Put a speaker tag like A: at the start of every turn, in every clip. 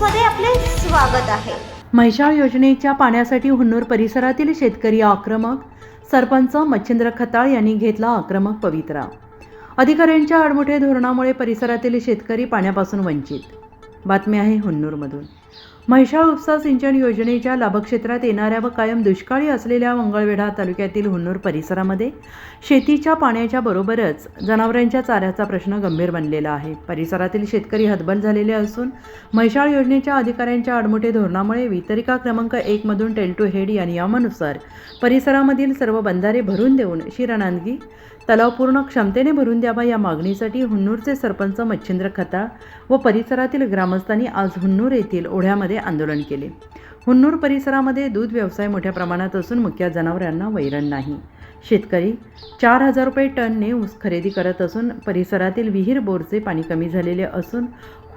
A: न्यूजमध्ये आपले स्वागत आहे।
B: म्हैसाळ योजनेच्या पाण्यासाठी हुन्नूर परिसरातील शेतकरी आक्रमक, सरपंच मच्छिंद्र खताळ यांनी घेतला आक्रमक पवित्रा। अधिकाऱ्यांच्या आडमुठे धोरणामुळे परिसरातील शेतकरी पाण्यापासून वंचित। बातमी आहे हुन्नूरमधून। म्हैसाळ उपसा सिंचन योजनेच्या लाभक्षेत्रात येणाऱ्या व कायम दुष्काळी असलेल्या मंगळवेढा तालुक्यातील हुन्नूर परिसरामध्ये शेतीच्या पाण्याच्या बरोबरच जनावरांच्या चाऱ्याचा प्रश्न गंभीर बनलेला आहे। परिसरातील शेतकरी हतबल झालेले असून म्हैसाळ योजनेच्या अधिकाऱ्यांच्या आडमुठे धोरणामुळे वितरिका क्रमांक 1 मधून टेल टू हेड या नियमानुसार परिसरामधील सर्व बंधारे भरून देऊन शिरानांदगी तलाव पूर्ण क्षमतेने भरून द्यावा या मागणीसाठी हुन्नूरचे सरपंच मच्छिंद्र खताळ व परिसरातील ग्रामस्थांनी आज हुन्नूर येथील ओढ्यामध्ये आंदोलन केले। हुन्नूर परिसरामध्ये दूध व्यवसाय मोठ्या प्रमाणात असून मुख्य जनावरांना वैरण नाही। शेतकरी 4000 रुपये टनने ऊस खरेदी करत असून परिसरातील विहीर बोरचे पाणी कमी झालेले असून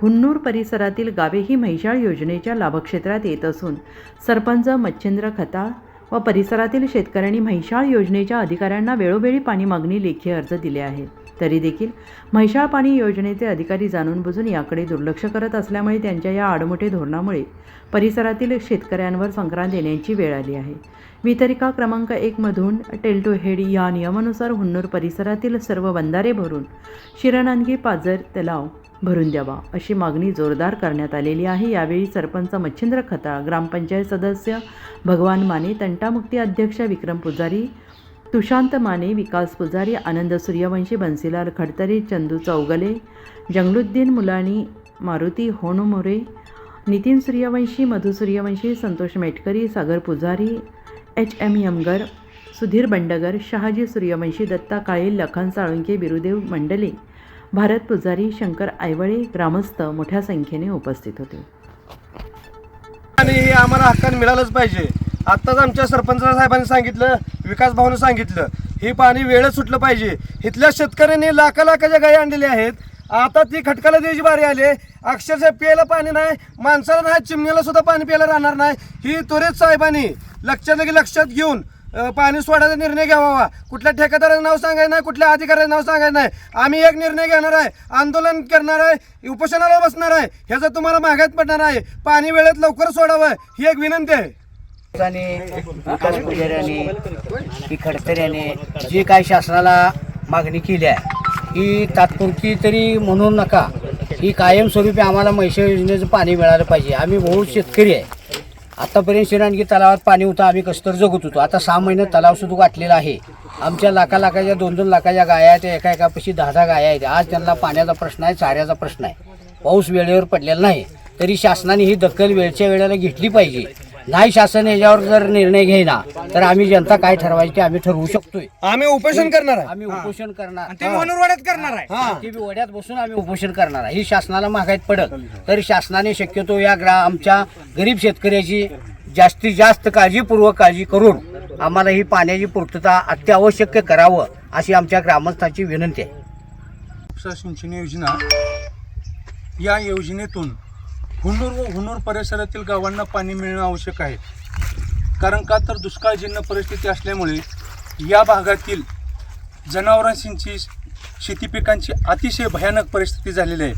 B: हुन्नूर परिसरातील गावेही म्हैसाळ योजनेच्या लाभक्षेत्रात येत असून सरपंच मच्छिंद्र खताळ व परिसरातील शेतकऱ्यांनी म्हैसाळ योजनेच्या अधिकाऱ्यांना वेळोवेळी पाणी मागणी लेखी अर्ज दिले आहेत। तरी देखील म्हैसाळ पाणी योजनेचे अधिकारी जाणून बुजून याकडे दुर्लक्ष करत असल्यामुळे त्यांच्या या आडमुठे धोरणामुळे परिसरातील शेतकऱ्यांवर संक्रांत येण्याची वेळ आली आहे। वितरिका क्रमांक 1 मधून टेल टू हेड या नियमानुसार हुन्नूर परिसरातील सर्व बंधारे भरून शिरानांदगी पाझर तलाव भरून द्यावा अशी मागणी जोरदार करण्यात आलेली आहे। यावेळी सरपंच मच्छिंद्र खताळ, ग्रामपंचायत सदस्य भगवान माने, तंटामुक्ती अध्यक्ष विक्रम पुजारी, तुशांत माने, विकास पुजारी, आनंद सूर्यवंशी, बन्सीलाल खडतरे, चंदू चौगले, जंगलुद्दीन मुलानी, मारुती होनमोरे, नितीन सूर्यवंशी, मधु सूर्यवंशी, संतोष मेटकरी, सागर पुजारी, HM यमगर, सुधीर बंडगर, शहाजी सूर्यवंशी, दत्ता काळे, लखन साळुंके, बिरुदेव मंडले, भारत पुजारी, शंकर आयवळे ग्रामस्थ मोठ्या संख्येने उपस्थित होते।
C: आणि हे आम्हाला हक्काने मिळालंच पाहिजे। आत्ताच आमच्या सरपंच साहेबांनी सांगितलं, विकास भाऊने सांगितलं, हे पाणी वेळेत सुटलं पाहिजे। इथल्या शेतकऱ्यांनी लाखाच्या गायी आणलेल्या आहेत। आता ती खटकाला द्यायची बारी आली। अक्षरशः प्यायला पाणी नाही, माणसाला नाही, चिमण्याला सुद्धा पाणी प्यायला राहणार नाही। ही त्वरित साहेबांनी लक्षात घेऊन पाणी सोडायचा निर्णय घ्यावा। कुठल्या ठेकेदाराचं नाव सांगायचं नाही, कुठल्या अधिकाऱ्याचं नाव सांगायचं नाही। आम्ही एक निर्णय घेणार आहे, आंदोलन करणार आहे, उपोषणाला बसणार आहे, ह्याचा तुम्हाला मागायत पडणार आहे। पाणी वेळेत लवकर सोडावं ही एक विनंती आहे।
D: विकास पुजाऱ्याने, खडतऱ्याने जी काही शासनाला मागणी केली आहे ही तात्पुरती तरी म्हणू नका, ही कायमस्वरूपी आम्हाला म्हैसाळ योजनेचं पाणी मिळालं पाहिजे। आम्ही बहुत शेतकरी आहे। आतापर्यंत शिरानगी तलावात पाणी होतं, आम्ही कसं तर जगत होतो। आता 6 महिने तलाव सुद्धा गाठलेला आहे। आमच्या लाखाच्या 2-2 लाखाच्या गाया आहेत, एकापेक्षा 10 गाया आहेत। आज त्यांना पाण्याचा प्रश्न आहे, चाऱ्याचा प्रश्न आहे। पाऊस वेळेवर पडलेला नाही, तरी शासनाने ही दखल वेळच्या वेळेला घेतली पाहिजे। नाही शासन याच्यावर जर निर्णय घेईना तर आम्ही जनता काय ठरवायची ते आम्ही ठरवू शकतोय।
C: आम्ही उपोषण करणार आहे,
D: आम्ही उपोषण करणार,
C: ते वड्यात करणार आहे,
D: ते वड्यात बसून आम्ही उपोषण करणार आहे। ही शासनाला मागायत पडत तर शासनाने शक्यतो या आमच्या गरीब शेतकऱ्याची जास्तीत जास्त काळजीपूर्वक काळजी करून आम्हाला ही पाण्याची पूर्तता अत्यावश्यक करावं अशी आमच्या ग्रामस्थांची विनंती आहे।
E: उपसा सिंचन योजना, या योजनेतून हुन्नूर व हुन्नूर परिसरातील गावांना पाणी मिळणं आवश्यक आहे। कारण का तर दुष्काळजन्य परिस्थिती असल्यामुळे या भागातील जनावरांची, शेती पिकांची अतिशय भयानक परिस्थिती झालेली आहे।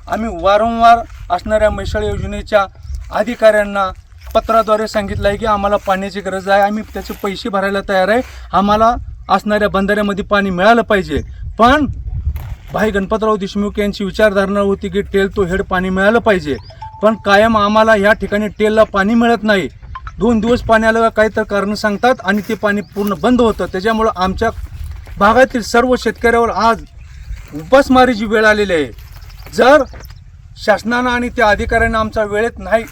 E: आम्ही वारंवार असणाऱ्या म्हैसाळ योजनेच्या अधिकाऱ्यांना पत्राद्वारे सांगितलं आहे की आम्हाला पाण्याची गरज आहे, आम्ही त्याचे पैसे भरायला तयार आहे, आम्हाला असणाऱ्या बंधाऱ्यामध्ये पाणी मिळालं पाहिजे। पण भाई गणपतराव देशमुख यांची विचारधारणा होती की टेल टू हेड पाणी मिळालं पाहिजे, पण कायम आम्हाला या ठिकाणी टेलला पाणी मिळत नाही। 2 दिवस पाण्याला काहीतरी कारण सांगतात आणि ते पाणी पूर्ण बंद होतं। त्याच्यामुळं आमच्या भागातील सर्व शेतकऱ्यावर आज उपासमारीची वेळ आलेली आहे। जर शासनानं आणि त्या अधिकाऱ्यांना आमचा वेळेत नाही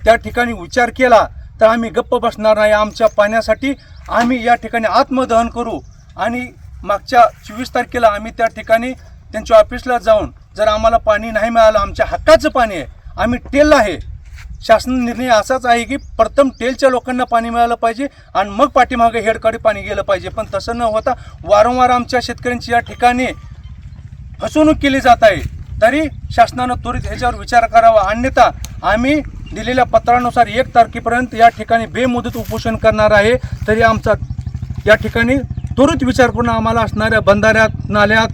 E: त्या ठिकाणी विचार केला तर आम्ही गप्प बसणार नाही। आमच्या पाण्यासाठी आम्ही या ठिकाणी आत्मदहन करू। आणि मागच्या 24 तारखेला आम्ही त्या ठिकाणी त्यांच्या ऑफिसला जाऊन जर आम्हाला पाणी नाही मिळालं, आमच्या हक्काचं पाणी आहे, आम्ही टेल आहे, शासन निर्णय असाच आहे की प्रथम टेलच्या लोकांना पाणी मिळालं पाहिजे आणि मग पाठीमागे हेडकडे पाणी गेलं पाहिजे। पण तसं न होता वारंवार आमच्या शेतकऱ्यांची या ठिकाणी फसवणूक केली जात आहे। तरी शासनानं त्वरित ह्याच्यावर विचार करावा, अन्यथा आम्ही दिलेल्या पत्रानुसार 1 तारखेपर्यंत या ठिकाणी बेमुदत उपोषण करणार आहे। तरी आमचा या ठिकाणी त्वरित विचार करून आम्हाला असणाऱ्या बंधाऱ्यात, नाल्यात,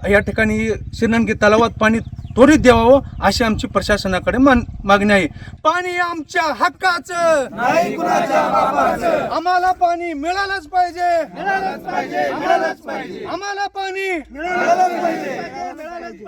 E: या ठिकाणी शिरानांदगी तलावात पाणी त्वरित द्यावं अशी आमची प्रशासनाकडे मागणी आहे. पाणी आमच्या हक्काचं,
C: नाही कुणाच्या बापाचं.
E: आम्हाला पाणी मिळालंच पाहिजे,
C: मिळालंच पाहिजे, मिळालंच पाहिजे,
E: आम्हाला पाणी
C: मिळालंच पाहिजे.